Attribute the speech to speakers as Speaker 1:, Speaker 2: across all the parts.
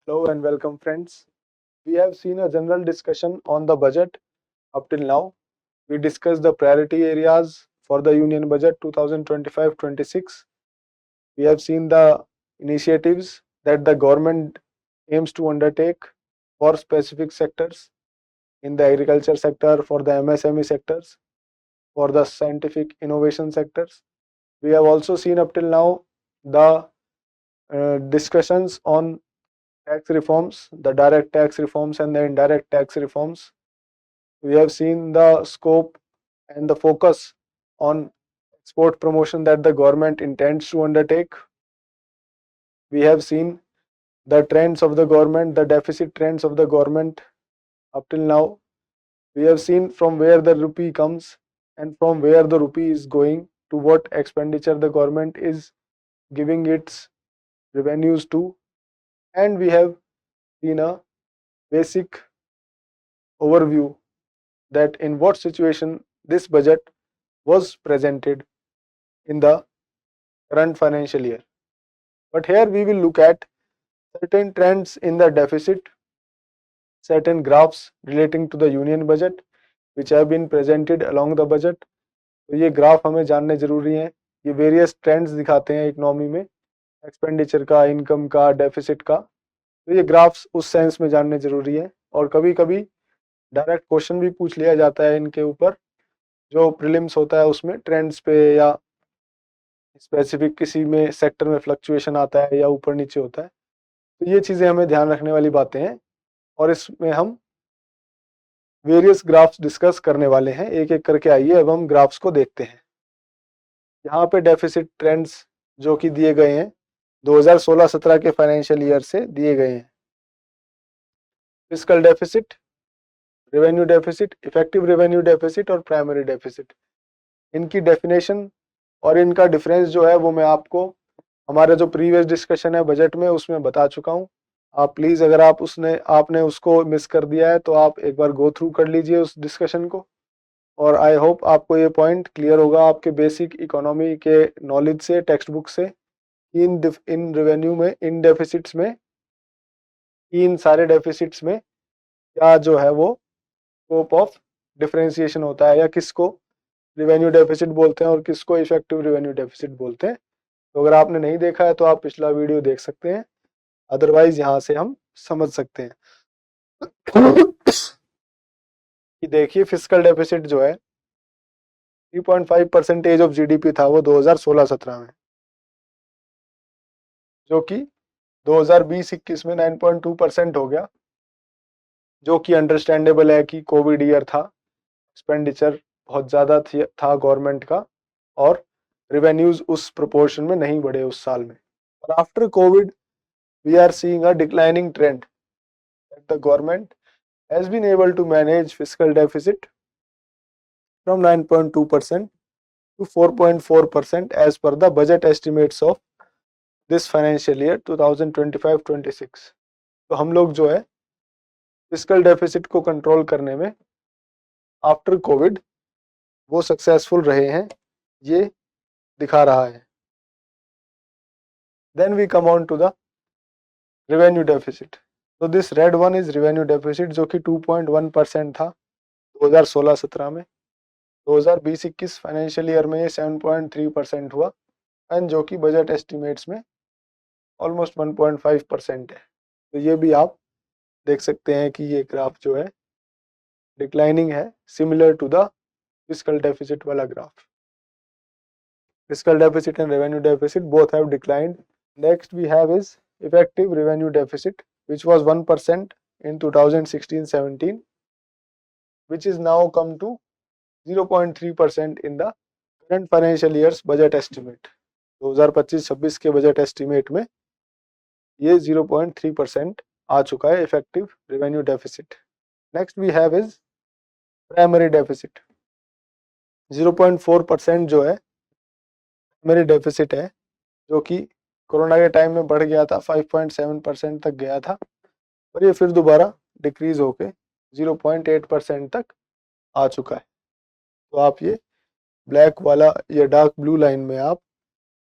Speaker 1: Hello and welcome, friends. We have seen a general discussion on the budget up till now. We discussed the priority areas for the Union Budget 2025-26. We have seen the initiatives that the government aims to undertake for specific sectors in the agriculture sector, for the MSME sectors, for the scientific innovation sectors. We have also seen up till now the discussions on tax reforms, the direct tax reforms and the indirect tax reforms. We have seen the scope and the focus on export promotion that the government intends to undertake. We have seen the trends of the government, the deficit trends of the government up till now. We have seen from where the rupee comes and from where the rupee is going to what expenditure the government is giving its revenues to. And we have seen a basic overview that in what situation this budget was presented in the current financial year. But here we will look at certain trends in the deficit, certain graphs relating to the union budget which have been presented along the budget. तो ये graph हमें जानने जरूरी हैं. ये various trends दिखाते हैं economy में, एक्सपेंडिचर का, इनकम का, डेफिसिट का. तो ये ग्राफ्स उस सेंस में जानने जरूरी है. और कभी कभी डायरेक्ट क्वेश्चन भी पूछ लिया जाता है इनके ऊपर, जो प्रीलिम्स होता है उसमें ट्रेंड्स पे या स्पेसिफिक किसी में सेक्टर में फ्लक्चुएशन आता है या ऊपर नीचे होता है. तो ये चीज़ें हमें ध्यान रखने वाली बातें हैं और इसमें हम वेरियस ग्राफ्स डिस्कस करने वाले हैं. एक एक करके आइए अब हम ग्राफ्स को देखते हैं. यहाँ पे डेफिसिट ट्रेंड्स जो कि दिए गए हैं 2016-17 के फाइनेंशियल ईयर से दिए गए हैं. Fiscal deficit, revenue deficit, effective revenue deficit और प्राइमरी डेफिसिट, इनकी डेफिनेशन और इनका डिफरेंस जो है वो मैं आपको हमारे जो प्रीवियस डिस्कशन है बजट में उसमें बता चुका हूँ. आप प्लीज अगर आपने उसको मिस कर दिया है तो आप एक बार गो थ्रू कर लीजिए उस डिस्कशन को. और आई होप आपको ये पॉइंट क्लियर होगा आपके बेसिक इकोनॉमी के नॉलेज से, टेक्स्ट बुक से. इन रेवेन्यू में, इन डेफिसिट्स में, इन सारे डेफिसिट्स में क्या जो है वो स्कोप ऑफ डिफरेंशिएशन होता है या किसको रेवेन्यू डेफिसिट बोलते हैं और किसको इफेक्टिव रेवेन्यू डेफिसिट बोलते हैं. तो अगर आपने नहीं देखा है तो आप पिछला वीडियो देख सकते हैं, अदरवाइज यहाँ से हम समझ सकते हैं. कि देखिए फिस्कल डेफिसिट जो है 3.5% ऑफ जीडीपी था वो 2016-17 में, जो कि 2020-21 में 9.2% हो गया, जो कि अंडरस्टैंडेबल है कि कोविड ईयर था, एक्सपेंडिचर बहुत ज़्यादा था गवर्नमेंट का और रेवेन्यूज उस प्रोपोर्शन में नहीं बढ़े उस साल में. और after COVID we are seeing a declining trend that the government has been able to manage fiscal deficit from 9.2% to 4.4% as per the budget estimates of this financial year 2025-26. तो हम लोग जो है फिस्कल डेफिसिट को control करने में after Covid वो successful रहे हैं, ये दिखा रहा है. Then we come on to the revenue deficit. तो this red one is revenue deficit जो कि 2.1% था 2016-17 में. 2020-21 फाइनेंशियल ईयर में ये 7.3% हुआ एंड जो कि बजट एस्टिमेट्स में ऑलमोस्ट 1.5% है. तो ये भी आप देख सकते हैं कि ये ग्राफ जो है डिक्लाइनिंग है, similar to the fiscal deficit वाला graph. Fiscal deficit and revenue deficit both have declined. Next we have is effective revenue deficit which was 1% in 2016-17, which is now come to 0.3% in the current financial year's budget estimate. 2025-26 के budget estimate में ये 0.3% आ चुका है effective revenue deficit. Next we have is primary deficit. 0.4% जो है primary deficit है, जो कि कोरोना के टाइम में बढ़ गया था, 5.7% तक गया था और ये फिर दोबारा डिक्रीज होके 0.8% तक आ चुका है. तो आप ये ब्लैक वाला या डार्क ब्लू लाइन में आप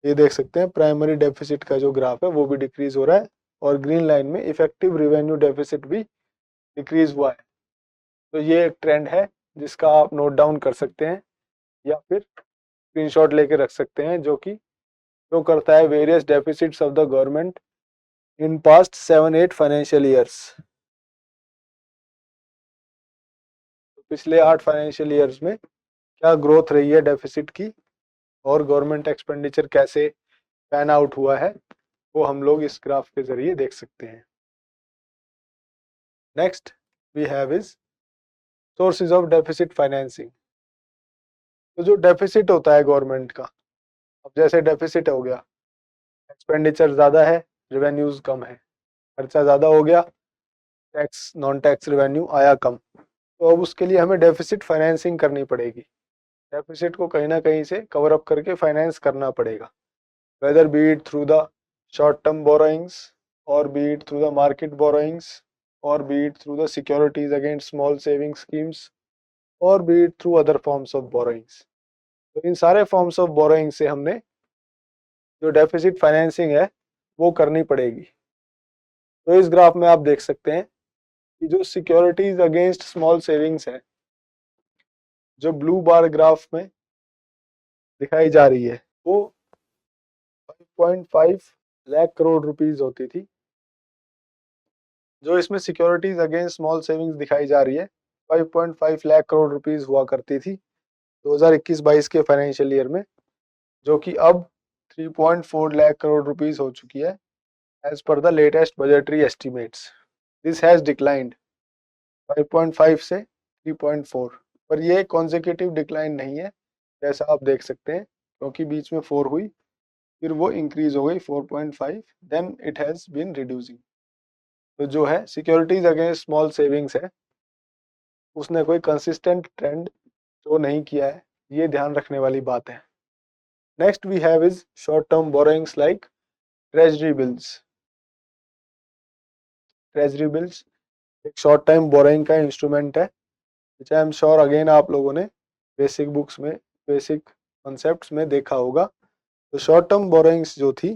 Speaker 1: ये देख सकते हैं प्राइमरी डेफिसिट का जो ग्राफ है वो भी डिक्रीज हो रहा है और ग्रीन लाइन में इफेक्टिव रेवेन्यू डेफिसिट भी डिक्रीज हुआ है। तो ये एक ट्रेंड है जिसका आप नोट डाउन कर सकते हैं या फिर स्क्रीनशॉट लेके रख सकते हैं, जो कि शो करता है various deficits of the government in past 7-8 financial years. पिछले 8 फाइनेंशियल ईयर्स में क्या ग्रोथ रही है डेफिसिट की और गवर्नमेंट एक्सपेंडिचर कैसे पैन आउट हुआ है, वो हम लोग इस ग्राफ के जरिए देख सकते हैं। Next we have is sources of deficit financing. तो जो डेफिसिट होता है गवर्नमेंट का, अब जैसे डेफिसिट हो गया, एक्सपेंडिचर ज़्यादा है, रेवेन्यूज कम है, खर्चा ज़्यादा हो गया, टैक्स नॉन टैक्स रेवेन्यू आया कम, तो अब उसके लिए हमें डेफिसिट फाइनेंसिंग करनी पड़ेगी। डेफिसिट को कहीं ना कहीं से कवर अप करके फाइनेंस करना पड़ेगा, whether be it through the short term borrowings और be it through the market borrowings और be it through the securities against small saving schemes और be it through other forms of borrowings. तो इन सारे forms of borrowing से हमने जो deficit financing है वो करनी पड़ेगी। तो इस ग्राफ में आप देख सकते हैं कि जो सिक्योरिटीज अगेंस्ट स्मॉल सेविंग्स है, जो ब्लू बार ग्राफ में दिखाई जा रही है, वो 5.5 लाख करोड़ रुपीस होती थी। जो इसमें सिक्योरिटीज अगेंस्ट स्मॉल सेविंग्स दिखाई जा रही है 5.5 लाख करोड़ रुपीस हुआ करती थी 2021-22 के फाइनेंशियल ईयर में, जो कि अब 3.4 लाख करोड़ रुपीस हो चुकी है as per the latest budgetary estimates. This has declined 5.5 से 3.4, पर ये कॉन्सेक्यूटिव डिक्लाइन नहीं है जैसा आप देख सकते हैं, क्योंकि बीच में 4 हुई, फिर वो इंक्रीज हो गई 4.5, then it has been reducing. तो जो है सिक्योरिटीज अगेंस्ट स्मॉल सेविंग्स है, उसने कोई कंसिस्टेंट ट्रेंड शो नहीं किया है, ये ध्यान रखने वाली बात है। Next we have is short term borrowings like treasury bills. Treasury bills एक शॉर्ट टाइम बोरोइंग का इंस्ट्रूमेंट है, which I am sure again आप लोगों ने बेसिक बुक्स में, बेसिक कॉन्सेप्ट्स में देखा होगा। तो शॉर्ट टर्म बोरोइंग्स जो थी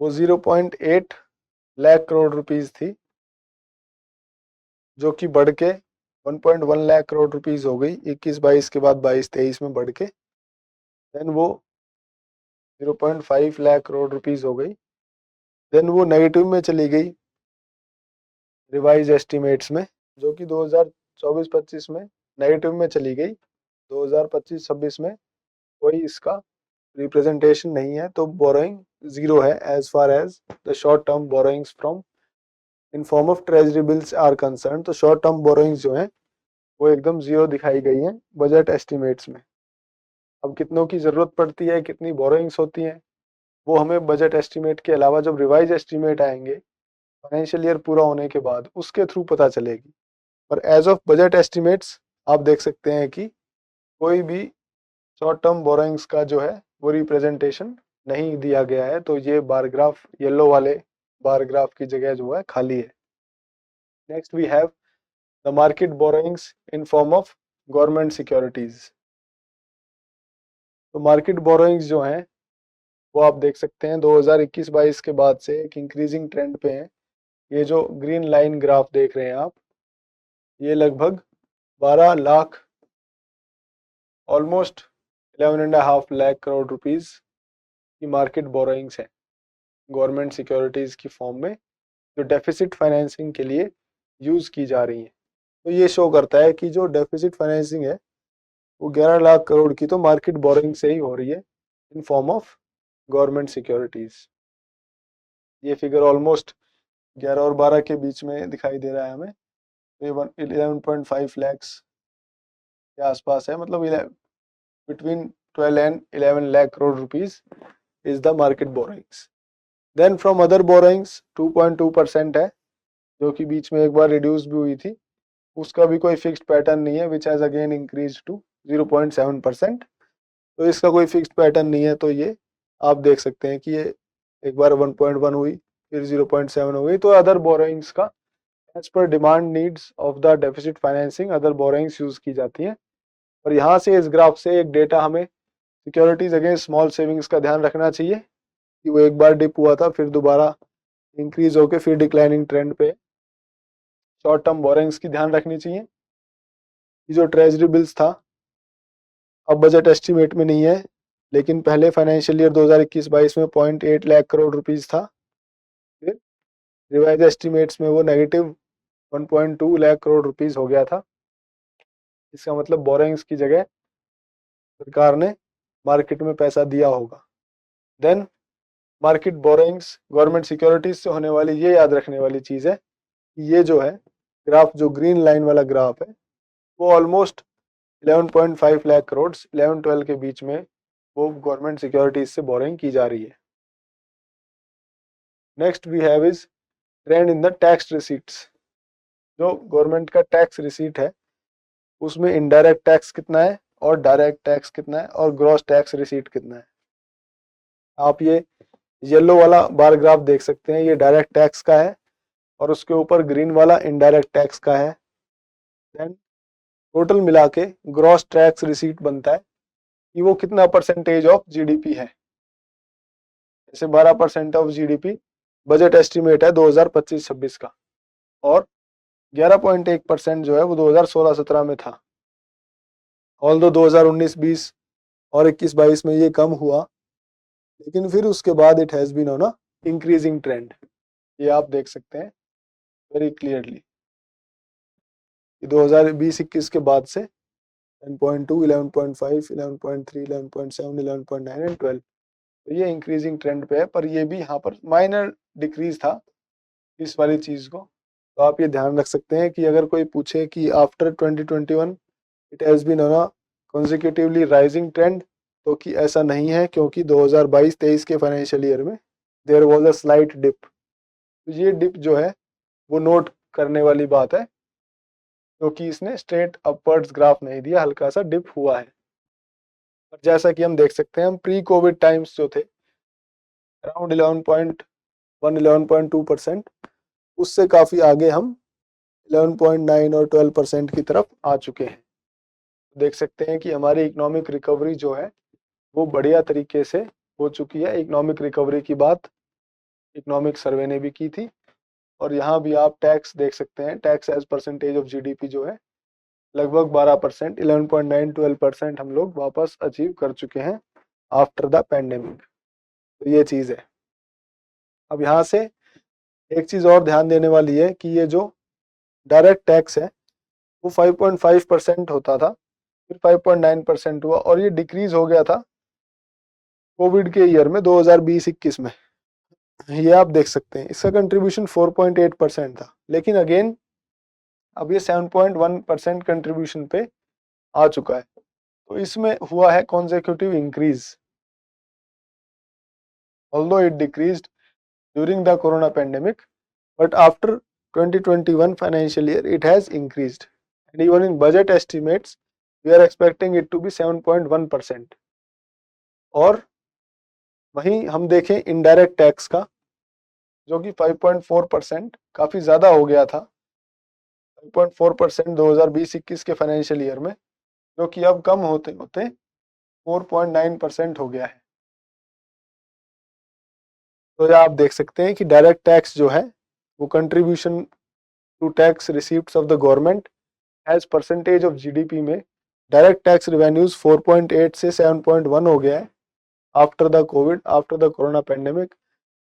Speaker 1: वो 0.8 लाख करोड़ रुपीस थी, जो कि बढ़ के 1.1 लाख करोड़ रुपीस हो गई 21-22 के बाद 22-23 में बढ़ के, देन वो 0.5 लाख करोड़ रुपीस हो गई, देन वो नेगेटिव में चली गई रिवाइज एस्टिमेट्स में, जो कि 2024-25 में नेगेटिव में चली गई, 2025-26 में कोई इसका रिप्रेजेंटेशन नहीं है, तो बोरोइंग जीरो है as far as the short term borrowings from in form of treasury bills are concern. तो शॉर्ट टर्म बोरोइंग्स जो हैं वो एकदम जीरो दिखाई गई हैं बजट एस्टिमेट्स में। अब कितनों की जरूरत पड़ती है, कितनी बोरोइंग्स होती हैं, वो हमें बजट एस्टिमेट के अलावा जब रिवाइज एस्टिमेट आएंगे फाइनेंशियल ईयर पूरा होने के बाद, उसके थ्रू पता चलेगी। पर एज ऑफ बजट एस्टिमेट्स आप देख सकते हैं कि कोई भी शॉर्ट टर्म बोरोइंग्स का जो है वो रिप्रेजेंटेशन नहीं दिया गया है, तो ये बार ग्राफ येलो वाले बार ग्राफ की जगह जो है खाली है। Next we have the market borrowings in form of government securities. तो मार्केट बोरोइंग्स जो हैं वो आप देख सकते हैं 2021-22 के बाद से एक इंक्रीजिंग ट्रेंड पे हैं। ये जो ग्रीन लाइन ग्राफ देख रहे हैं आप, ये लगभग 12 लाख, ऑलमोस्ट 11.5 लाख करोड़ रुपीस की मार्केट बोरोइंग्स है गवर्नमेंट सिक्योरिटीज की फॉर्म में, जो डेफिसिट फाइनेंसिंग के लिए यूज की जा रही है। तो ये शो करता है कि जो डेफिसिट फाइनेंसिंग है वो 11 लाख करोड़ की तो मार्केट बोरोइंग से ही हो रही है इन फॉर्म ऑफ गवर्नमेंट सिक्योरिटीज। ये फिगर ऑलमोस्ट 11 और 12 के बीच में दिखाई दे रहा है हमें, तो ये 11.5 लैक्स के आसपास है, मतलब between 12 and 11 lakh crore rupees is the market borrowings. Then from other borrowings 2.2% है, जो कि बीच में एक बार रिड्यूस भी हुई थी, उसका भी कोई फिक्स्ड पैटर्न नहीं है, which has again increase to 0.7%। तो इसका कोई फिक्स्ड पैटर्न नहीं है, तो ये आप देख सकते हैं कि ये एक बार 1.1 हुई, फिर 0.7 हो गई। तो अदर बोरोइंग्स का as per demand needs of the deficit financing other borrowings use की जाती हैं। और यहाँ से इस ग्राफ से एक डेटा हमें सिक्योरिटीज अगेंस्ट स्मॉल सेविंग्स का ध्यान रखना चाहिए कि वो एक बार डिप हुआ था, फिर दोबारा इंक्रीज होके फिर डिक्लाइनिंग ट्रेंड पे। शॉर्ट टर्म बोरिंग्स की ध्यान रखनी चाहिए। ये जो ट्रेजरी बिल्स था, अब बजट एस्टिमेट में नहीं है, लेकिन पहले फाइनेंशियल ईयर 2021-22 में 0.8 लाख करोड़ रुपीस था। फिर रिवाइज एस्टिमेट्स में वो नेगेटिव 1.2 लाख करोड़ रुपीस हो गया था। इसका मतलब बोरिंग्स की जगह सरकार ने मार्केट में पैसा दिया होगा। Then market borrowings government securities से होने वाली, ये याद रखने वाली चीज है कि ये जो है ग्राफ, जो ग्रीन लाइन वाला ग्राफ है, वो ऑलमोस्ट 11.5 लाख करोड़ 11-12 के बीच में वो गवर्नमेंट सिक्योरिटीज से बोरिंग की जा रही है। Next we have is trend in the tax receipts. जो गवर्नमेंट का टैक्स रिसीट है उसमें इनडायरेक्ट टैक्स कितना है और डायरेक्ट टैक्स कितना है और ग्रॉस टैक्स रिसीट कितना है। आप ये येलो वाला बार ग्राफ देख सकते हैं, ये डायरेक्ट टैक्स का है और उसके ऊपर ग्रीन वाला इनडायरेक्ट टैक्स का है। देन टोटल मिला के ग्रॉस टैक्स रिसीट बनता है कि वो कितना परसेंटेज ऑफ जीडीपी है। जैसे 12% ऑफ जीडीपी बजट एस्टिमेट है 2025-26 का, और 11.1% जो है वो 2016-17 में था। ऑल्दो 2019-20 और 21-22 में ये कम हुआ, लेकिन फिर उसके बाद it has been on a increasing trend. ये आप देख सकते हैं वेरी क्लियरली। 2020-21 के बाद से 10.2, 11.5, 11.3, 11.7, 11.9 एंड 12, तो ये इंक्रीजिंग ट्रेंड पे है। पर ये भी यहाँ पर माइनर डिक्रीज था इस वाली चीज को। तो आप ये ध्यान रख सकते हैं कि अगर कोई पूछे कि after 2021 it has been on a consecutively rising trend, तो कि ऐसा नहीं है, क्योंकि 2022-23 के फाइनेंशियल ईयर में there was a slight dip. तो ये डिप जो है वो नोट करने वाली बात है, क्योंकि इसने स्ट्रेट अपवर्ड्स ग्राफ नहीं दिया, हल्का सा डिप हुआ है। और जैसा कि हम देख सकते हैं, हम प्री कोविड टाइम्स जो थे अराउंड 11.1 11.2%, उससे काफी आगे हम 11.9 और 12% की तरफ आ चुके हैं। देख सकते हैं कि हमारी इकोनॉमिक रिकवरी जो है वो बढ़िया तरीके से हो चुकी है। इकोनॉमिक रिकवरी की बात इकोनॉमिक सर्वे ने भी की थी। और यहाँ भी आप टैक्स देख सकते हैं, tax as percentage of GDP जो है लगभग 12%, 11.9-12% हम लोग वापस अचीव कर चुके हैं आफ्टर द पैंडेमिक। तो ये चीज है। अब यहाँ से एक चीज और ध्यान देने वाली है कि ये जो डायरेक्ट टैक्स है वो 5.5% होता था, फिर 5.9% हुआ, और ये डिक्रीज हो गया था कोविड के ईयर में 2020-21 में। ये आप देख सकते हैं, इसका कंट्रीब्यूशन 4.8% था, लेकिन अगेन अब ये 7.1% कंट्रीब्यूशन पे आ चुका है। तो इसमें हुआ है consecutive increase, although it decreased during the corona pandemic, but after 2021 financial year it has increased, and even in budget estimates we are expecting it to be 7.1%। और वहीं हम देखें इनडायरेक्ट टैक्स का, जो कि 5.4%, काफी ज्यादा हो गया था 5.4% 2020-21 के फाइनेंशियल ईयर में, जो कि अब कम होते होते 4.9% हो गया है। तो आप देख सकते हैं कि डायरेक्ट टैक्स जो है वो contribution to tax receipts of the government as percentage of GDP में डायरेक्ट टैक्स रिवेन्यूज 4.8 से 7.1 हो गया है after the COVID, after the corona pandemic.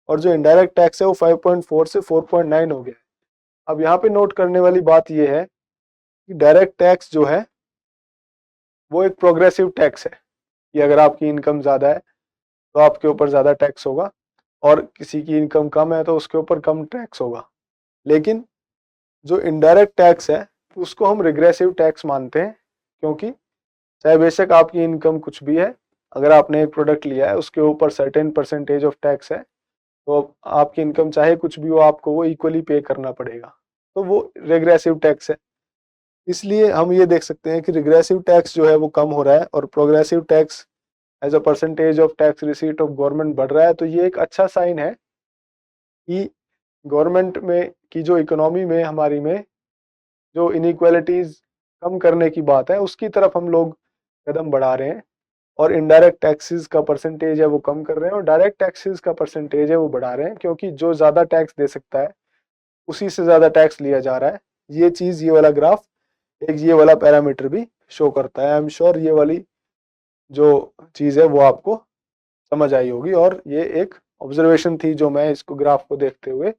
Speaker 1: और जो इनडायरेक्ट टैक्स है वो 5.4 से 4.9 हो गया है। अब यहाँ पे नोट करने वाली बात ये है कि डायरेक्ट टैक्स जो है वो एक प्रोग्रेसिव टैक्स है, कि अगर आपकी इनकम ज़्यादा है तो आपके ऊपर ज़्यादा टैक्स होगा, और किसी की इनकम कम है तो उसके ऊपर कम टैक्स होगा। लेकिन जो इनडायरेक्ट टैक्स है उसको हम रिग्रेसिव टैक्स मानते हैं, क्योंकि चाहे बेशक आपकी इनकम कुछ भी है, अगर आपने एक प्रोडक्ट लिया है उसके ऊपर सर्टेन परसेंटेज ऑफ टैक्स है, तो आपकी इनकम चाहे कुछ भी हो आपको वो इक्वली पे करना पड़ेगा। तो वो रिग्रेसिव टैक्स है। इसलिए हम ये देख सकते हैं कि रिग्रेसिव टैक्स जो है वो कम हो रहा है और progressive tax as a percentage of tax receipt of government बढ़ रहा है। तो ये एक अच्छा साइन है कि गवर्नमेंट में की जो इकोनॉमी में हमारी में जो इनइक्वालिटीज कम करने की बात है उसकी तरफ हम लोग कदम बढ़ा रहे हैं। और इनडायरेक्ट टैक्सेस का परसेंटेज है वो कम कर रहे हैं और डायरेक्ट टैक्सेस का परसेंटेज है वो बढ़ा रहे हैं, क्योंकि जो ज़्यादा टैक्स दे सकता है उसी से ज़्यादा टैक्स लिया जा रहा है। ये चीज़, ये वाला ग्राफ एक ये वाला पैरामीटर भी शो करता है। आई एम श्योर ये वाली जो चीज़ है वो आपको समझ आई होगी, और ये एक ऑब्जर्वेशन थी जो मैं इसको ग्राफ को देखते हुए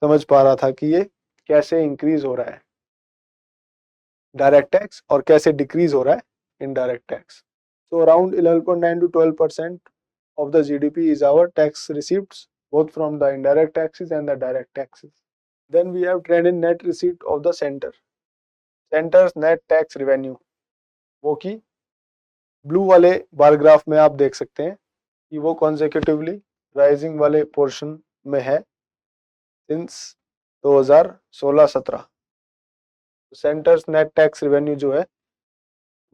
Speaker 1: समझ पा रहा था कि ये कैसे इंक्रीज हो रहा है डायरेक्ट टैक्स और कैसे डिक्रीज हो रहा है indirect tax. So around 11.9 to 12% of the GDP is our tax receipts, both from the indirect taxes and the direct taxes. Then we have trend in net receipt of the center. Center's net tax revenue, वो की blue वाले bar graph में आप देख सकते हैं कि वो consecutively राइजिंग वाले पोर्शन में है since 2016-17। Centres net tax revenue जो है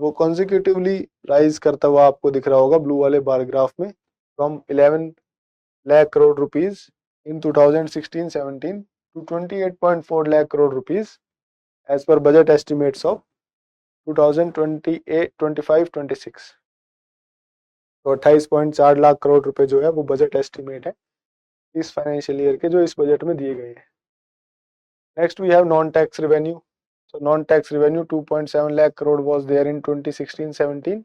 Speaker 1: वो कॉन्जिक्यूटिवली राइज करता हुआ आपको दिख रहा होगा ब्लू वाले बार ग्राफ में, from 11 lakh crore rupees in 2016-17 to 28.4 lakh crore rupees as per budget estimates of 2028-25-26। तो 28.4 लाख करोड़ रुपए जो है वो बजट एस्टिमेट है इस फाइनेंशियल ईयर के जो इस बजट में दिए गए हैं। Next we have non tax revenue. So non-tax revenue 2.7 lakh crore was there in 2016-17.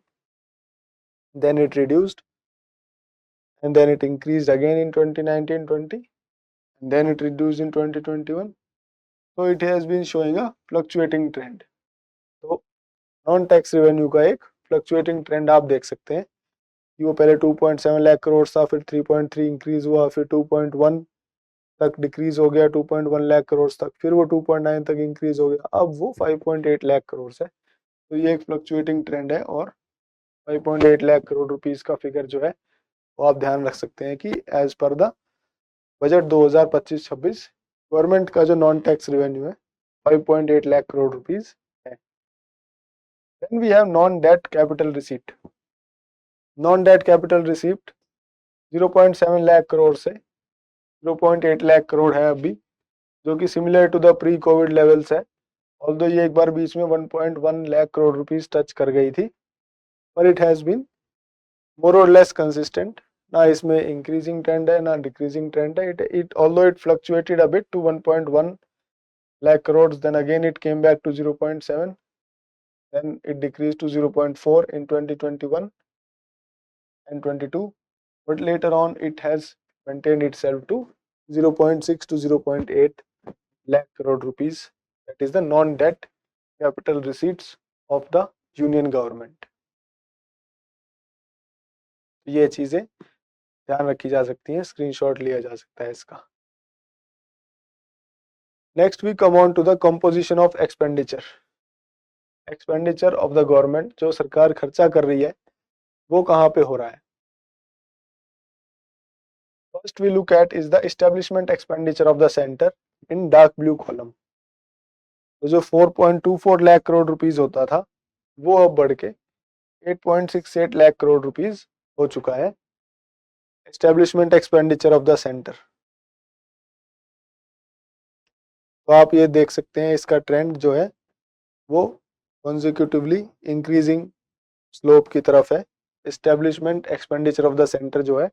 Speaker 1: Then it reduced, and then it increased again in 2019-20, and then it reduced in 2021. So it has been showing a fluctuating trend. तो non tax revenue का एक fluctuating trend आप देख सकते हैं कि वो पहले 2.7 लाख करोड़ था, फिर 3.3 इंक्रीज हुआ, फिर 2.1 तक डिक्रीज हो गया 2.1 लाख करोड़ तक, फिर वो 2.9 तक इंक्रीज हो गया, अब वो 5.8 लाख करोड़ है। तो ये एक फ्लक्चुएटिंग ट्रेंड है और 5.8 लाख करोड़ रुपीस का फिगर जो है वो आप ध्यान रख सकते हैं कि as per the budget 2025-26 government का जो नॉन टैक्स रेवेन्यू है 5.8 लाख करोड़ रुपीस है। Then we have non-debt capital receipt. Non-debt capital receipt 0.7 lakh crore से 0.8 लाख करोड़ है अभी, जो कि similar to the pre COVID levels है। ऑल्दो ये एक बार बीच में 1.1 लाख करोड़ रुपीस टच कर गई थी, पर इट हैज बीन मोर और लेस कंसिस्टेंट। ना इसमें इंक्रीजिंग ट्रेंड है ना डिक्रीजिंग ट्रेंड है। It although it fluctuated a bit to 1.1 lakh crores, then again it came back to 0.7, then it decreased to 0.4 in 2021 and 22, but later on it has maintained itself to 0.6 to 0.8 lakh crore rupees. That is the non-debt capital receipts of the union government. ये चीजें ध्यान रखी जा सकती हैं, screenshot लिया जा सकता है इसका। Next we come on to the composition of expenditure. Expenditure of the government, जो सरकार खर्चा कर रही है वो कहाँ पे हो रहा है। First we look at is the establishment expenditure of the centre in dark blue column. तो जो 4.24 लाख करोड़ रुपीस होता था वो अब बढ़ के 8.68 लाख करोड़ रुपीस हो चुका है establishment expenditure of the centre. तो आप ये देख सकते हैं इसका ट्रेंड जो है वो कॉन्जिक्यूटिवली इंक्रीजिंग स्लोप की तरफ है। Establishment expenditure of the centre जो है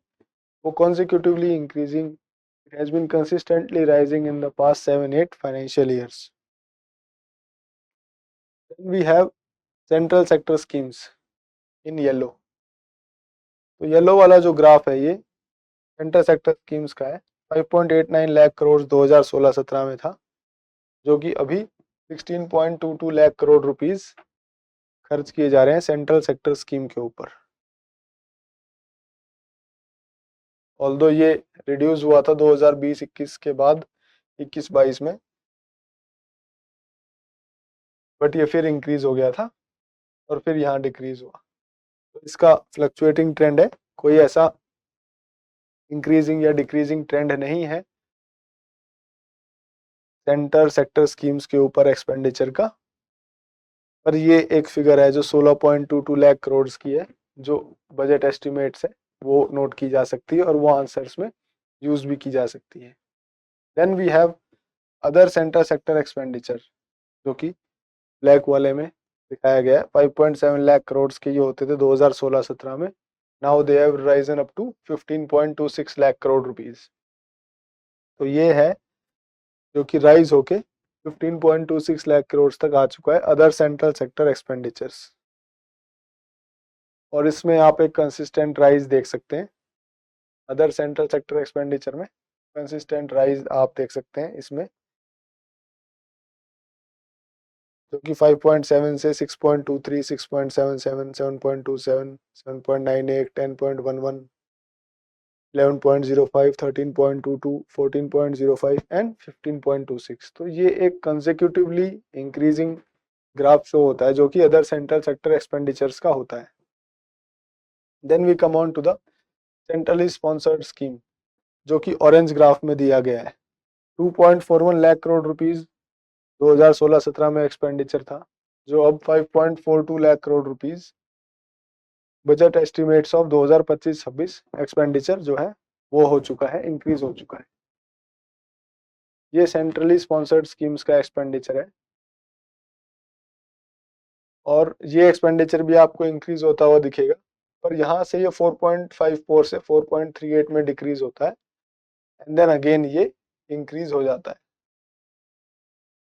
Speaker 1: वो consecutively increasing. It has been consistently rising in the past 7-8 financial years. Then we have central sector schemes in yellow. तो येलो वाला जो ग्राफ है ये सेंट्रल सेक्टर स्कीम्स का है। 5.89 लाख करोड़ 2016-17 में था, जो कि अभी 16.22 लाख करोड़ रुपीस खर्च किए जा रहे हैं सेंट्रल सेक्टर स्कीम के ऊपर। ऑल्दो ये रिड्यूस हुआ था 2020-21 के बाद 21-22 में, बट ये फिर इंक्रीज हो गया था और फिर यहाँ डिक्रीज हुआ। तो इसका फ्लक्चुएटिंग ट्रेंड है, कोई ऐसा इंक्रीजिंग या डिक्रीजिंग ट्रेंड नहीं है सेंटर सेक्टर स्कीम्स के ऊपर एक्सपेंडिचर का। पर ये एक फिगर है जो 16.22 लाख करोड़ की है, जो बजट एस्टिमेट्स है वो नोट की जा सकती है और वो आंसर्स में यूज भी की जा सकती है। Then we have other centre sector expenditure, जो कि ब्लैक वाले में दिखाया गया है। 5.7 लाख करोड़ के ये होते थे 2016-17 में। Now they have risen up to 15.26 lakh crore rupees. तो ये है जो कि राइज होके 15.26 लाख करोड़ तक आ चुका है अदर सेंट्रल सेक्टर एक्सपेंडिचर्स। और इसमें आप एक कंसिस्टेंट राइज देख सकते हैं अदर सेंट्रल सेक्टर एक्सपेंडिचर में। कंसिस्टेंट राइज आप देख सकते हैं इसमें, जो कि 5.7 से 6.23, 6.77, 7.27, 7.98, 10.11, 11.05, 13.22, 14.05 एंड 15.26। तो ये एक कंसेक्यूटिवली इंक्रीजिंग ग्राफ शो होता है जो कि अदर सेंट्रल सेक्टर एक्सपेंडिचर्स का होता है। Then we come on to the centrally sponsored scheme जो कि ऑरेंज ग्राफ में दिया गया है। 2.41 लाख करोड़ रुपीज 2016-17 में एक्सपेंडिचर था, जो अब 5.42 lakh crore rupees budget estimates of 2025-26 expenditure जो है वो हो चुका है, इंक्रीज हो चुका है। ये सेंट्रली स्पॉन्सर्ड स्कीम्स का एक्सपेंडिचर है और ये एक्सपेंडिचर भी आपको इंक्रीज होता हुआ दिखेगा, पर यहाँ से ये 4.54 से 4.38 में डिक्रीज होता है एंड देन अगेन ये इंक्रीज हो जाता है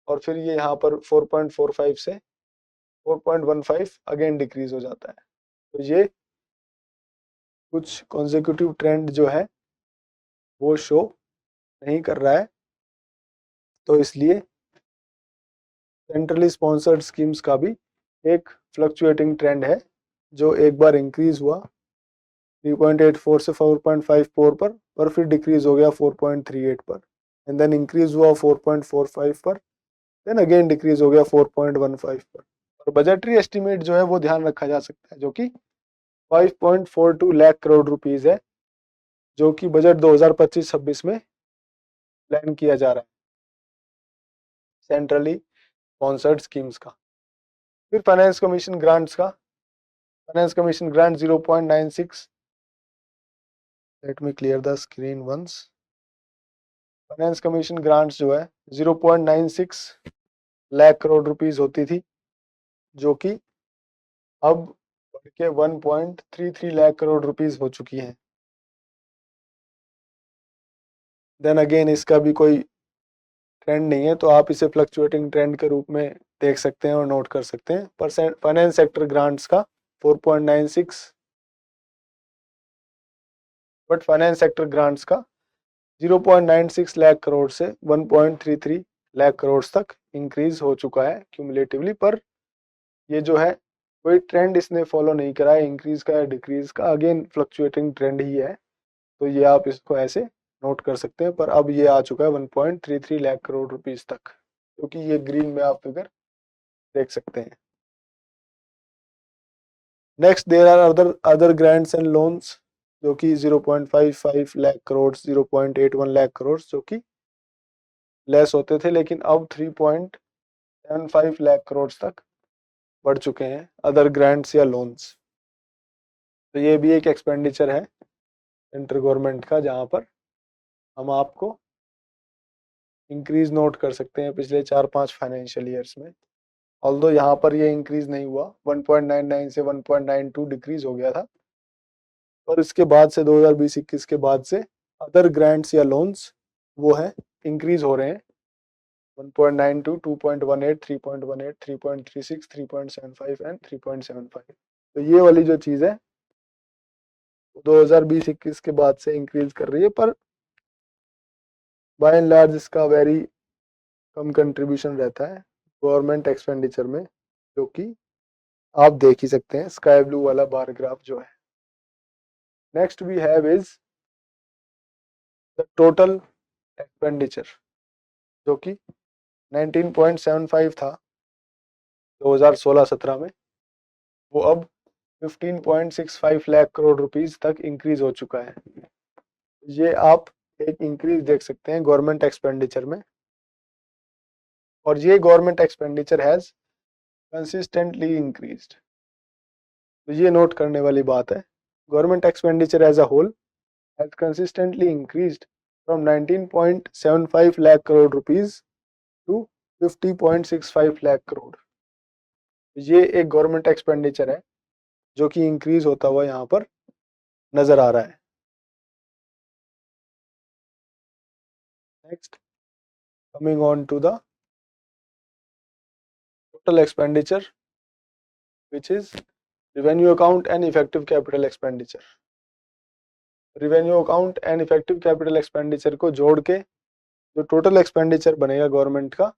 Speaker 1: और फिर ये यहाँ पर 4.45 से 4.15 अगेन डिक्रीज हो जाता है। तो ये कुछ कॉन्जिक्यूटिव ट्रेंड जो है वो शो नहीं कर रहा है, तो इसलिए सेंट्रली स्पॉन्सर्ड स्कीम्स का भी एक फ्लक्चुएटिंग ट्रेंड है, जो एक बार इंक्रीज हुआ 3.84 से 4.54 पर फिर डिक्रीज हो गया 4.38 पर एंड देन इंक्रीज हुआ 4.45 पर, देन अगेन डिक्रीज हो गया 4.15 पर। और बजटरी एस्टिमेट जो है वो ध्यान रखा जा सकता है जो कि 5.42 लाख करोड़ रुपीज है, जो कि बजट 2025-26 में प्लान किया जा रहा है सेंट्रली स्पॉन्सर्ड स्कीम्स का। फिर फाइनेंस कमीशन ग्रांट्स का, finance commission grant 0.96, let me clear the screen once. Finance commission grants जो है 0.96 लाख करोड़ रुपीज होती थी, जो कि अब बढ़ के 1.33 लाख करोड़ रुपीज हो चुकी है। देन अगेन इसका भी कोई ट्रेंड नहीं है, तो आप इसे फ्लक्चुएटिंग ट्रेंड के रूप में देख सकते हैं और नोट कर सकते हैं। परसेंट फाइनेंस सेक्टर ग्रांट्स का 4.96, बट फाइनेंस सेक्टर ग्रांट्स का 0.96 लाख करोड़ से 1.33 लाख करोड़ तक इंक्रीज हो चुका है क्यूमुलेटिवली। पर ये जो है कोई ट्रेंड इसने फॉलो नहीं करा है इंक्रीज का या डिक्रीज का, अगेन फ्लक्चुएटिंग ट्रेंड ही है, तो ये आप इसको ऐसे नोट कर सकते हैं। पर अब ये आ चुका है 1.33 लाख करोड़ रुपीज तक, क्योंकि ये ग्रीन में आप फिगर देख सकते हैं। Next there are other grants and loans जो कि 0.55 लाख करोड़, 0.81 लाख करोड़ जो कि लेस होते थे, लेकिन अब 3.75 लाख करोड़ तक बढ़ चुके हैं अदर ग्रांट्स या लोन्स। तो ये भी एक एक्सपेंडिचर है सेंट्रल गवर्नमेंट का, जहाँ पर हम आपको इंक्रीज नोट कर सकते हैं पिछले 4-5 फाइनेंशियल ईयर्स में। ऑल्दो यहाँ पर ये इंक्रीज नहीं हुआ, 1.99 से 1.92 डिक्रीज हो गया था, और इसके बाद से 2020-21 के बाद से अदर ग्रांट्स या लोन्स वो है इंक्रीज हो रहे हैं 1.92, 2.18, 3.18, 3.36, 3.75 एंड 3.75। तो ये वाली जो चीज़ है 2020-21 के बाद से इंक्रीज कर रही है, पर बाय एंड लार्ज इसका वेरी कम कंट्रीब्यूशन रहता है गवर्नमेंट एक्सपेंडिचर में, जो कि आप देख ही सकते हैं स्काई ब्लू वाला बार ग्राफ जो है। Next we have is the total expenditure, जो कि 19.75 था 2016-17 में, वो अब 15.65 लाख करोड़ रुपीज तक इंक्रीज हो चुका है। ये आप एक इंक्रीज देख सकते हैं गवर्नमेंट एक्सपेंडिचर में, और ये government expenditure has consistently increased. तो ये नोट करने वाली बात है, government expenditure as a whole has consistently increased from 19.75 lakh crore rupees to 50.65 lakh crore. ये एक गवर्नमेंट एक्सपेंडिचर है जो कि इंक्रीज होता हुआ यहाँ पर नजर आ रहा है। Next, coming on to the total expenditure which is revenue account and effective capital expenditure. revenue account and effective capital expenditure को जोड़ के जो टोटल एक्सपेंडिचर बनेगा गवर्नमेंट का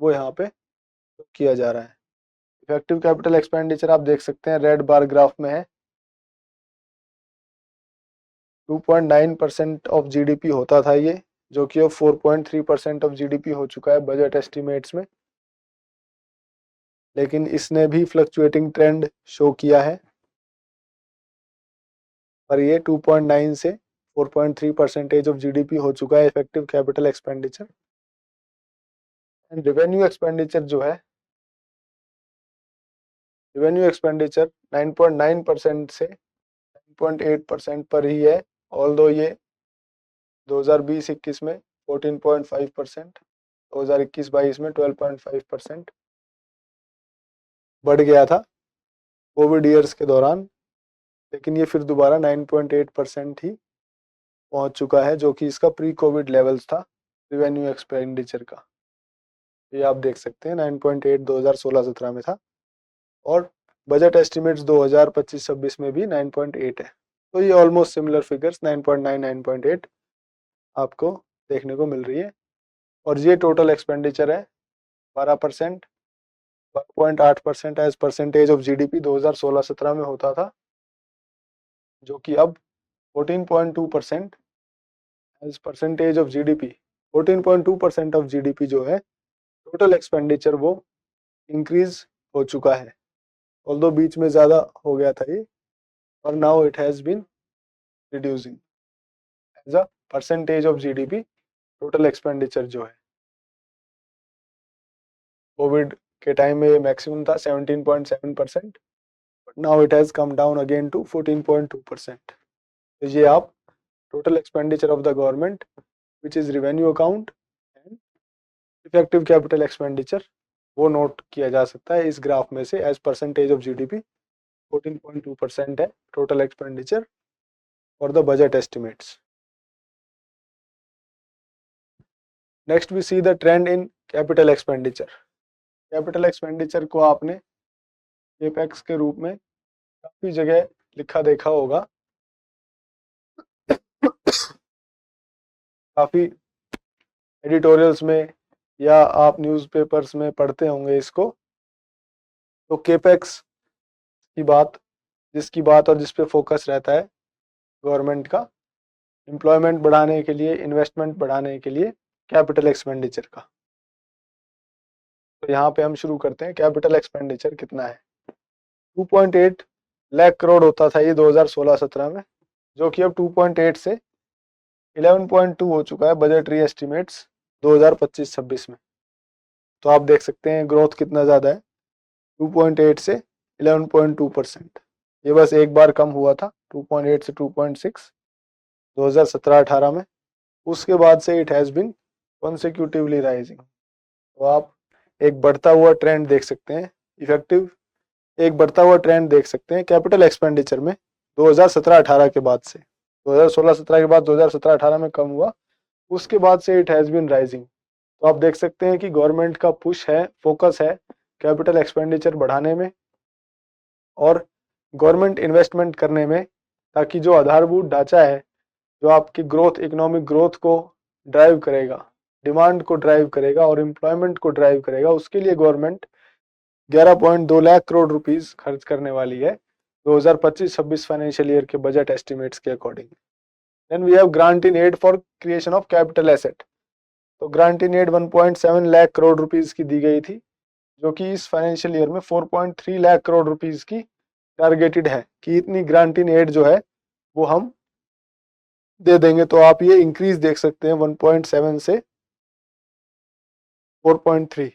Speaker 1: वो यहाँ पे किया जा रहा है। इफेक्टिव कैपिटल एक्सपेंडिचर आप देख सकते हैं रेड बार ग्राफ में है, 2.9% ऑफ जीडीपी होता था ये, जो कि अब 4.3% ऑफ जीडीपी हो चुका है बजट एस्टिमेट्स में। लेकिन इसने भी फ्लक्चुएटिंग ट्रेंड शो किया है, पर ये 2.9 से 4.3% ऑफ जीडीपी हो चुका है effective capital expenditure. And revenue expenditure जो है, रेवेन्यू एक्सपेंडिचर 9.9% से 9.8% पर ही है, ऑल्दो ये 2020-21 में 14.5%, 2021-22 में 12.5% बढ़ गया था कोविड ईयर्स के दौरान, लेकिन ये फिर दोबारा 9.8% ही पहुंच चुका है, जो कि इसका प्री कोविड लेवल्स था रेवेन्यू एक्सपेंडिचर का। ये आप देख सकते हैं 9.8 2016-17 में था, और बजट एस्टिमेट्स 2025-26 में भी 9.8 है। तो ये ऑलमोस्ट सिमिलर फिगर्स 9.9 9.8 आपको देखने को मिल रही है। और ये टोटल एक्सपेंडिचर है 12%, 1.8% एज परसेंटेज ऑफ जीडीपी 2016-17 में होता था, जो कि अब 14.2% as percentage of GDP, 14.2% of GDP जो है टोटल एक्सपेंडिचर वो इंक्रीज हो चुका है। ऑल्दो बीच में ज़्यादा हो गया था ये, और now it has been reducing as a percentage of GDP total expenditure जो है। कोविड के टाइम में मैक्सिमम था 17.7%, but now it has come down again to 14.2%। तो ये आप total expenditure of the government which is revenue account and effective capital expenditure वो note किया जा सकता है इस ग्राफ में से। एज परसेंटेज ऑफ जीडीपी 14.2% है total expenditure for the budget estimates. Next we see the trend in capital expenditure. Capital expenditure को आपने केपेक्स के रूप में काफ़ी जगह लिखा देखा होगा, काफ़ी एडिटोरियल्स में या आप न्यूज़पेपर्स में पढ़ते होंगे इसको। तो केपेक्स की बात, जिसकी बात और जिस पे फोकस रहता है गवर्नमेंट का एम्प्लॉयमेंट बढ़ाने के लिए, इन्वेस्टमेंट बढ़ाने के लिए कैपिटल एक्सपेंडिचर का। तो यहाँ पे हम शुरू करते हैं, कैपिटल एक्सपेंडिचर कितना है। 2.8 लाख करोड़ होता था ये 2016-17 में, जो कि अब 2.8 से 11.2 हो चुका है बजटरी एस्टिमेट्स 2025-26 में। तो आप देख सकते हैं ग्रोथ कितना ज़्यादा है, 2.8 से 11.2%। ये बस एक बार कम हुआ था 2.8 से 2.6 2017-18 में, उसके बाद से इट हैज़ बीन कॉन्सिक्यूटिवली राइजिंग। तो आप एक बढ़ता हुआ ट्रेंड देख सकते हैं, इफेक्टिव एक बढ़ता हुआ ट्रेंड देख सकते हैं कैपिटल एक्सपेंडिचर में 2017-18 के बाद से। 2016-17 के बाद 2017-18 में कम हुआ, उसके बाद से इट हैज़ बीन राइजिंग। तो आप देख सकते हैं कि गवर्नमेंट का पुश है, फोकस है कैपिटल एक्सपेंडिचर बढ़ाने में और गवर्नमेंट इन्वेस्टमेंट करने में, ताकि जो आधारभूत ढांचा है जो आपकी ग्रोथ, इकोनॉमिक ग्रोथ को ड्राइव करेगा, डिमांड को ड्राइव करेगा और एम्प्लॉयमेंट को ड्राइव करेगा, उसके लिए गवर्नमेंट 11.2 लाख करोड़ रुपीस खर्च करने वाली है 2025-26 फाइनेंशियल ईयर के बजट एस्टिमेट्स के according. Then we have grant in aid for creation of capital asset. तो grant in aid 1.7 lakh crore rupees की दी गई थी, जो कि इस फाइनेंशियल ईयर में 4.3 लाख करोड़ रुपीस की टारगेटेड है कि इतनी ग्रांट इन एड जो है वो हम दे देंगे। तो आप ये इंक्रीज देख सकते हैं 1.7 से 4.3।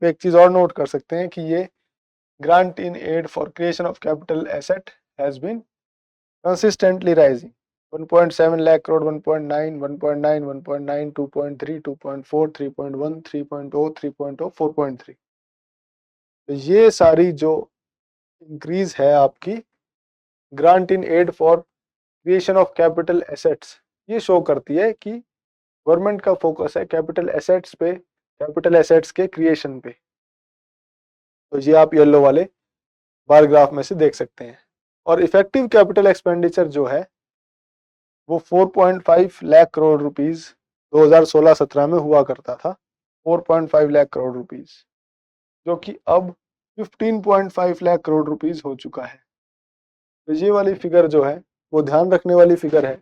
Speaker 1: एक चीज और नोट कर सकते हैं कि ये grant in aid for creation of capital asset has been consistently rising. 1.7 lakh crore, 1.9, 1.9, 1.9, 2.3, 2.4, 3.1, 3.0, 3.0, 4.3। तो ये सारी जो इंक्रीज है आपकी grant in aid for creation of capital assets, ये शो करती है कि गवर्नमेंट का फोकस है कैपिटल एसेट्स पे, कैपिटल एसेट्स के क्रिएशन पे। तो ये आप येलो वाले बार ग्राफ में से देख सकते हैं। और इफेक्टिव कैपिटल एक्सपेंडिचर जो है वो 4.5 लाख करोड़ रुपीस 2016-17 में हुआ करता था, 4.5 लाख करोड़ रुपीस, जो कि अब 15.5 लाख करोड़ रुपीस हो चुका है। तो ये वाली फिगर जो है वो ध्यान रखने वाली फिगर है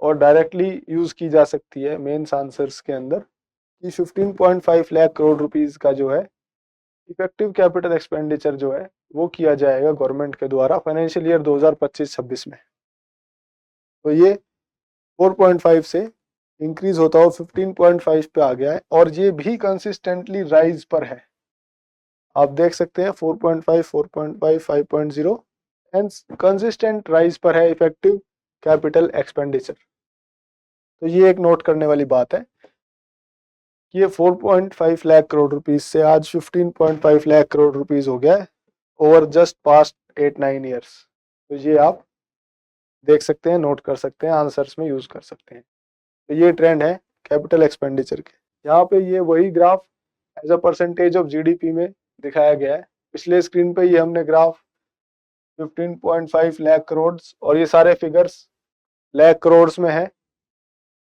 Speaker 1: और डायरेक्टली यूज की जा सकती है मेंस आंसर्स के अंदर कि 15.5 लाख करोड़ रुपीस का जो है इफेक्टिव कैपिटल एक्सपेंडिचर जो है वो किया जाएगा गवर्नमेंट के द्वारा फाइनेंशियल ईयर 2025-26 में। तो ये 4.5 से इंक्रीज होता हुआ 15.5 पे आ गया है और ये भी कंसिस्टेंटली राइज पर है। आप देख सकते हैं 4.5, 4.5, 5.0 एंड कंसिस्टेंट राइज पर है इफेक्टिव कैपिटल एक्सपेंडिचर। तो ये एक नोट करने वाली बात है कि ये 4.5 लाख करोड़ रुपीज से आज 15.5 लाख करोड़ रुपीज हो गया है ओवर जस्ट पास्ट 8-9 ईयर्स। तो ये आप देख सकते हैं, नोट कर सकते हैं, आंसर्स में यूज कर सकते हैं। तो ये ट्रेंड है कैपिटल एक्सपेंडिचर के। यहाँ पे ये वही graph as a percentage of GDP में दिखाया गया है। पिछले स्क्रीन पे ये हमने ग्राफ 15.5 लाख करोड़ और ये सारे फिगर्स लाख करोड़ में है,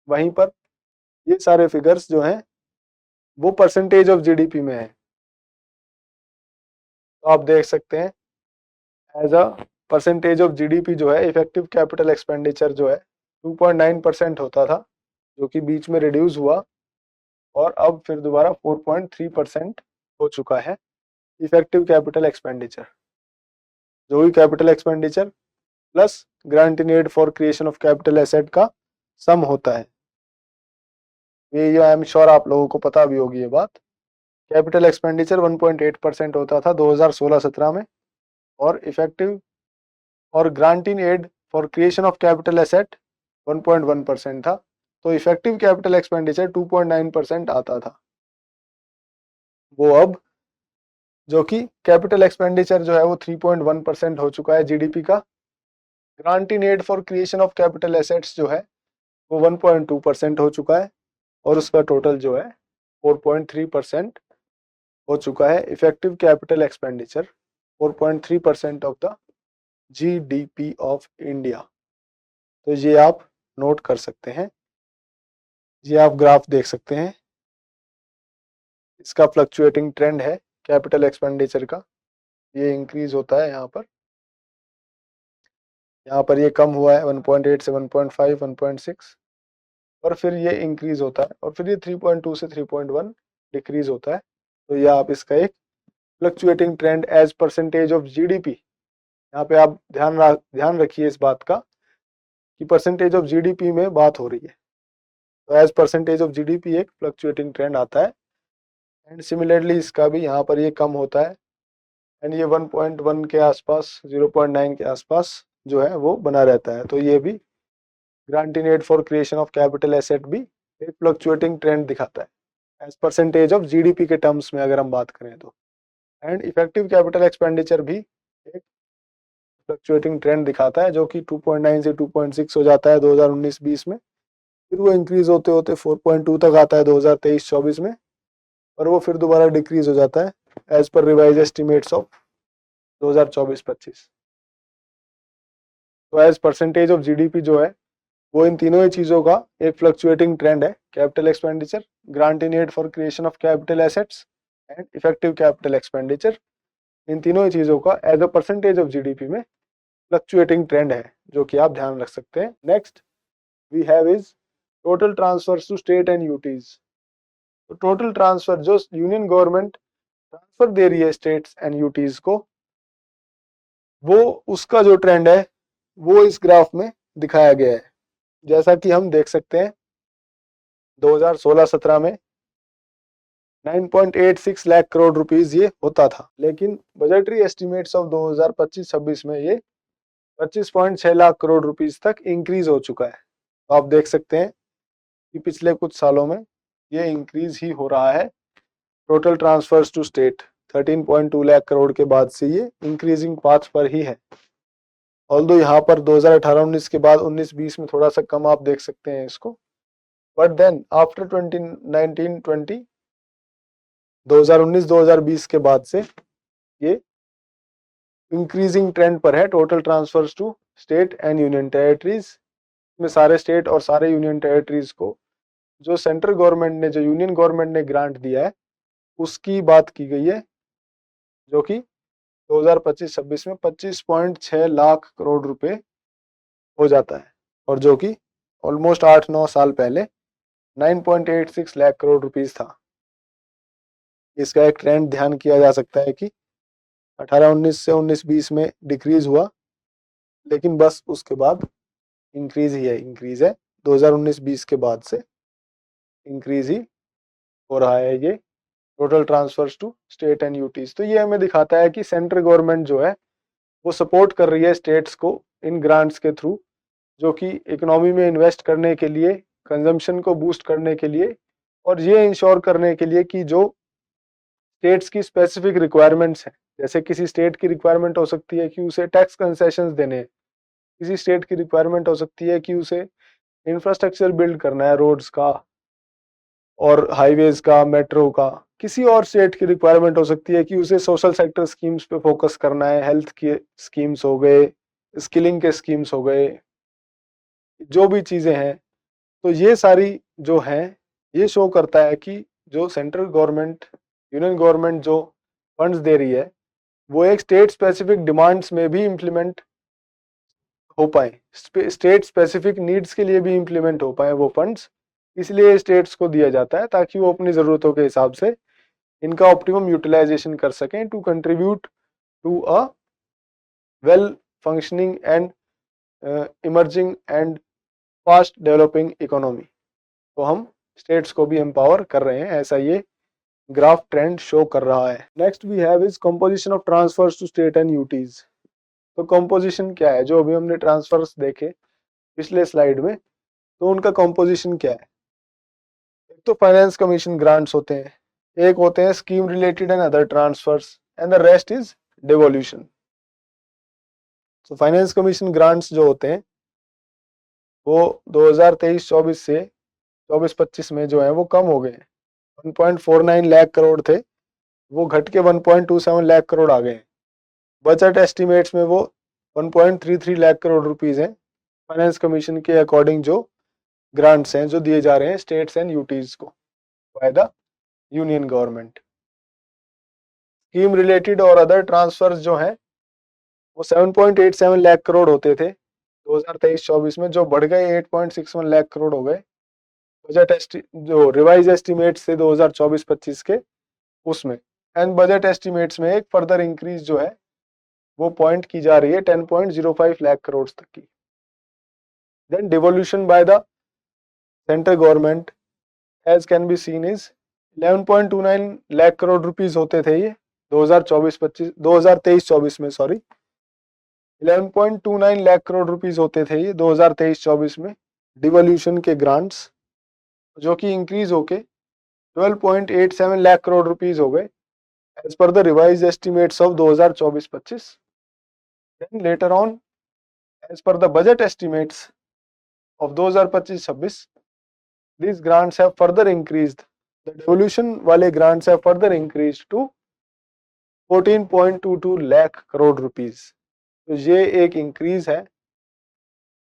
Speaker 1: वहीं पर ये सारे फिगर्स जो हैं वो परसेंटेज ऑफ जीडीपी में है। तो आप देख सकते हैं as a percentage of GDP जो है इफेक्टिव कैपिटल एक्सपेंडिचर जो है 2.9% होता था, जो कि बीच में रिड्यूस हुआ और अब फिर दोबारा 4.3% हो चुका है इफेक्टिव कैपिटल एक्सपेंडिचर, जो भी capital expenditure plus grant in aid for creation of capital asset का सम होता है। ये आई एम श्योर आप लोगों को पता भी होगी ये बात। कैपिटल एक्सपेंडिचर 1.8% होता था 2016-17 में और इफेक्टिव और grant in aid for creation of capital asset 1.1% था। तो इफेक्टिव कैपिटल एक्सपेंडिचर 2.9% आता था। वो अब जो कि कैपिटल एक्सपेंडिचर जो है वो 3.1% हो चुका है जीडीपी का। Grant in aid for creation of capital assets जो है वो 1.2% हो चुका है और उसका टोटल जो है 4.3% हो चुका है। Effective capital expenditure 4.3% of the GDP of India. तो ये आप नोट कर सकते हैं, ये आप ग्राफ देख सकते हैं, इसका फ्लक्चुएटिंग ट्रेंड है कैपिटल एक्सपेंडिचर का। ये इंक्रीज होता है यहाँ पर ये कम हुआ है 1.8 से 1.5, 1.6 और फिर ये इंक्रीज होता है और फिर ये 3.2 से 3.1 डिक्रीज होता है। तो ये आप इसका एक fluctuating trend as percentage of GDP, यहाँ पे आप ध्यान रखिए इस बात का कि परसेंटेज ऑफ जीडीपी में बात हो रही है। तो एज परसेंटेज ऑफ जीडीपी एक फ्लक्चुएटिंग ट्रेंड आता है एंड सिमिलरली इसका भी यहाँ पर ये कम होता है एंड ये 1.1 के आसपास, 0.9 के आसपास जो है वो बना रहता है। तो ये भी grant in aid for creation of capital asset भी एक फ्लक्चुएटिंग ट्रेंड दिखाता है एज परसेंटेज ऑफ जीडीपी के टर्म्स में अगर हम बात करें तो। एंड इफेक्टिव कैपिटल एक्सपेंडिचर भी एक फ्लक्चुएटिंग ट्रेंड दिखाता है जो कि 2.9 से 2.6 हो जाता है 2019-20 में, फिर वो इंक्रीज होते होते 4.2 तक आता है 2023-24 में और वो फिर दोबारा डिक्रीज हो जाता है एज पर रिवाइज एस्टिमेट्स ऑफ 2024-25। तो एज परसेंटेज ऑफ जीडीपी जो है वो इन तीनों ही चीजों का एक फ्लक्चुएटिंग ट्रेंड है, capital expenditure, grant in aid for creation of capital assets and effective capital expenditure. इन तीनों ही चीजों का as a percentage of GDP में फ्लक्चुएटिंग ट्रेंड है, जो कि आप ध्यान रख सकते हैं। Next we have is total transfers to state and UTs. तो टोटल ट्रांसफर जो यूनियन गवर्नमेंट ट्रांसफर दे रही है स्टेट्स एंड यूटीज को, वो उसका जो ट्रेंड है वो इस ग्राफ में दिखाया गया है। जैसा कि हम देख सकते हैं 2016-17 में 9.86 लाख करोड़ रुपीस ये होता था, लेकिन बजटरी एस्टिमेट्स ऑफ 2025-26 में ये 25.6 लाख करोड़ रुपीस तक इंक्रीज हो चुका है। तो आप देख सकते हैं कि पिछले कुछ सालों में ये इंक्रीज ही हो रहा है total transfers to state 13.2 lakh crore के बाद से ये इंक्रीजिंग पाथ पर ही है। ऑल्दो यहाँ पर 2018-19 के बाद 19-20 में थोड़ा सा कम आप देख सकते हैं इसको, बट देन आफ्टर 2019-20 2019-2020 के बाद से ये इंक्रीजिंग ट्रेंड पर है। Total transfers to state and union territories में सारे स्टेट और सारे यूनियन टेरिटरीज को जो सेंट्रल गवर्नमेंट ने, जो यूनियन गवर्नमेंट ने ग्रांट दिया है उसकी बात की गई है, जो कि 2025-26 में 25.6 लाख करोड़ रुपए हो जाता है, और जो कि ऑलमोस्ट 8-9 साल पहले 9.86 लाख करोड़ रुपीस था। इसका एक ट्रेंड ध्यान किया जा सकता है कि 18-19 से 19-20 में डिक्रीज हुआ, लेकिन बस उसके बाद इंक्रीज ही है, इंक्रीज है। 2019-20 के बाद से इंक्रीज ही हो रहा है ये total transfers to state and UTs. तो ये हमें दिखाता है कि सेंट्रल गवर्नमेंट जो है वो सपोर्ट कर रही है स्टेट्स को इन ग्रांट्स के थ्रू, जो कि इकोनॉमी में इन्वेस्ट करने के लिए, कंजम्पशन को बूस्ट करने के लिए, और ये इंश्योर करने के लिए कि जो स्टेट्स की स्पेसिफिक रिक्वायरमेंट्स हैं, जैसे किसी स्टेट की रिक्वायरमेंट हो सकती है कि उसे टैक्स कंसेशंस देने हैं, किसी स्टेट की रिक्वायरमेंट हो सकती है कि उसे इंफ्रास्ट्रक्चर बिल्ड करना है, रोड्स का और हाईवेज का, मेट्रो का। किसी और स्टेट की रिक्वायरमेंट हो सकती है कि उसे सोशल सेक्टर स्कीम्स पे फोकस करना है, हेल्थ के स्कीम्स हो गए, स्किलिंग के स्कीम्स हो गए, जो भी चीजें हैं। तो ये सारी जो हैं, ये शो करता है कि जो सेंट्रल गवर्नमेंट, यूनियन गवर्नमेंट जो फंड्स दे रही है वो एक स्टेट स्पेसिफिक डिमांड्स में भी इम्प्लीमेंट हो पाए, स्टेट स्पेसिफिक नीड्स के लिए भी इम्प्लीमेंट हो पाए वो फंड्स, इसलिए स्टेट्स को दिया जाता है ताकि वो अपनी ज़रूरतों के हिसाब से इनका ऑप्टिमम यूटिलाइजेशन कर सकें to contribute to a well functioning and emerging and fast developing economy. तो हम स्टेट्स को भी एम्पावर कर रहे हैं, ऐसा ये ग्राफ ट्रेंड शो कर रहा है। Next we have is composition of transfers to state and UTs. तो कंपोजिशन क्या है, जो अभी हमने ट्रांसफर्स देखे पिछले स्लाइड में, तो उनका कंपोजिशन क्या है। एक तो फाइनेंस कमीशन ग्रांट्स होते हैं, एक होते हैं scheme related and other transfers, and the rest is devolution. तो फाइनेंस कमीशन ग्रांट्स जो होते हैं वो 2023-24 से 24-25 में जो है वो कम हो गए। 1.49 लाख करोड़ थे, वो घट के 1.27 लाख करोड़ आ गए। बजट एस्टिमेट्स में वो 1.33 लाख करोड़ रुपीस हैं फाइनेंस कमीशन के अकॉर्डिंग, जो ग्रांट्स हैं जो दिए जा रहे हैं स्टेट्स एंड यूटीज को by the union government. Scheme related और अदर ट्रांसफर्स जो हैं वो 7.87 लाख करोड़ होते थे 2023-24 में, जो बढ़ गए 8.61 लाख करोड़ हो गए। बजट जो रिवाइज एस्टिमेट्स थे 2024-25 के उसमें, एंड बजट एस्टिमेट्स में एक फर्दर इंक्रीज जो है वो पॉइंट की जा रही है 10.05 लाख करोड़ तक की। Then devolution by the central government as can be seen is 11.29 lakh crore rupees होते थे ये 2023-24 में, सॉरी 11.29 लाख करोड़ रुपीस होते थे ये 2023-24 में डिवोल्यूशन के ग्रांट्स, जो कि इंक्रीज होके 12.87 लाख करोड़ रुपीस हो गए as per the revised estimates of 2024-25। Then later on as per the budget estimates of 2025-26 these grants have further increased, the devolution वाले grants have further increased to 14.22 lakh crore rupees. तो ये एक increase है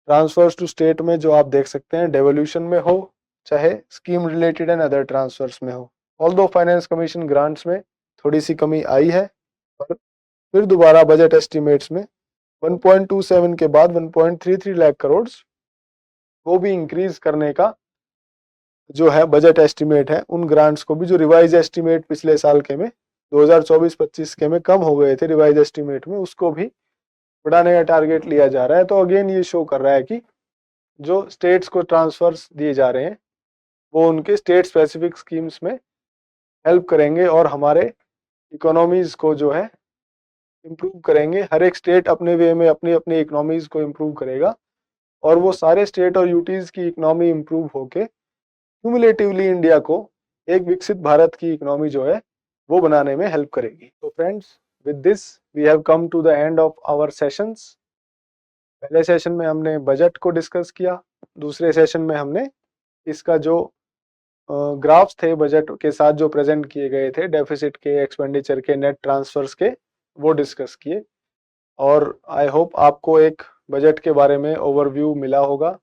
Speaker 1: transverse to state में, जो आप देख सकते हैं डेवोल्यूशन में हो चाहे scheme related and other transfers में हो। ऑल्दो फाइनेंस कमीशन ग्रांट्स में थोड़ी सी कमी आई है, पर फिर दोबारा बजट एस्टिमेट्स में 1.27 के बाद 1.33 लाख करोड़ वो भी इंक्रीज करने का जो है बजट एस्टिमेट है। उन ग्रांट्स को भी जो रिवाइज एस्टिमेट पिछले साल के में 2024-25 के में कम हो गए थे रिवाइज एस्टिमेट में, उसको भी बढ़ाने का टारगेट लिया जा रहा है। तो अगेन ये शो कर रहा है कि जो स्टेट्स को ट्रांसफर्स दिए जा रहे हैं वो उनके स्टेट स्पेसिफिक स्कीम्स में हेल्प करेंगे और हमारे इकोनॉमीज को जो है इम्प्रूव करेंगे। हर एक स्टेट अपने वे में अपनी अपनी इकोनॉमीज को इम्प्रूव करेगा, और वो सारे स्टेट और यूटीज की इकोनॉमी इम्प्रूव होके क्यूमुलेटिवली इंडिया को एक विकसित भारत की इकोनॉमी जो है वो बनाने में हेल्प करेगी। तो friends, with this we have come to the end of our sessions. पहले सेशन में हमने बजट को डिस्कस किया, दूसरे सेशन में हमने इसका जो ग्राफ्स थे बजट के साथ जो प्रेजेंट किए गए थे, डेफिसिट के, एक्सपेंडिचर के, नेट ट्रांसफर्स के, वो डिस्कस किए। और आई होप आपको एक बजट के बारे में ओवरव्यू मिला होगा।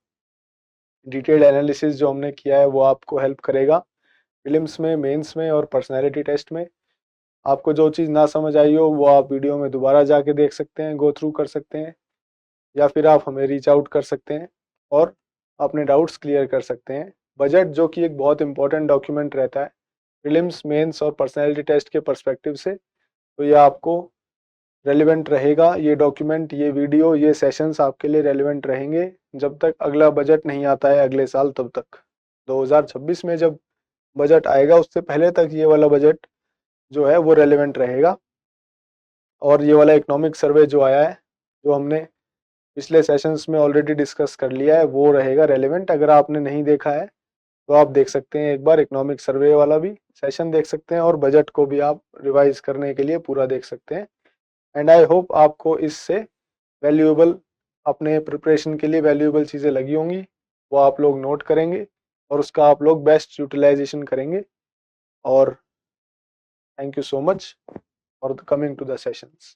Speaker 1: डिटेल्ड एनालिसिस जो हमने किया है वो आपको हेल्प करेगा प्रीलिम्स में, मेंस में और पर्सनैलिटी टेस्ट में। आपको जो चीज़ ना समझ आई हो वो आप वीडियो में दोबारा जाके देख सकते हैं, गो थ्रू कर सकते हैं, या फिर आप हमें रीच आउट कर सकते हैं और अपने डाउट्स क्लियर कर सकते हैं। बजट जो कि एक बहुत इंपॉर्टेंट डॉक्यूमेंट रहता है प्रीलिम्स, मेंस और पर्सनैलिटी टेस्ट के पर्सपेक्टिव से, तो यह आपको रेलिवेंट रहेगा। ये डॉक्यूमेंट, ये वीडियो, ये सेशंस आपके लिए रेलिवेंट रहेंगे जब तक अगला बजट नहीं आता है अगले साल, तब तक 2026 में जब बजट आएगा उससे पहले तक ये वाला बजट जो है वो रेलिवेंट रहेगा। और ये वाला इकोनॉमिक सर्वे जो आया है, जो हमने पिछले सेशंस में ऑलरेडी डिस्कस कर लिया है, वो रहेगा रेलिवेंट। अगर आपने नहीं देखा है तो आप देख सकते हैं, एक बार इकोनॉमिक सर्वे वाला भी सेशन देख सकते हैं और बजट को भी आप रिवाइज करने के लिए पूरा देख सकते हैं। एंड आई होप आपको इससे वैल्यूएबल, अपने प्रिपरेशन के लिए वैल्यूएबल चीज़ें लगी होंगी, वो आप लोग नोट करेंगे और उसका आप लोग बेस्ट यूटिलाइजेशन करेंगे। और thank you so much for coming to the sessions.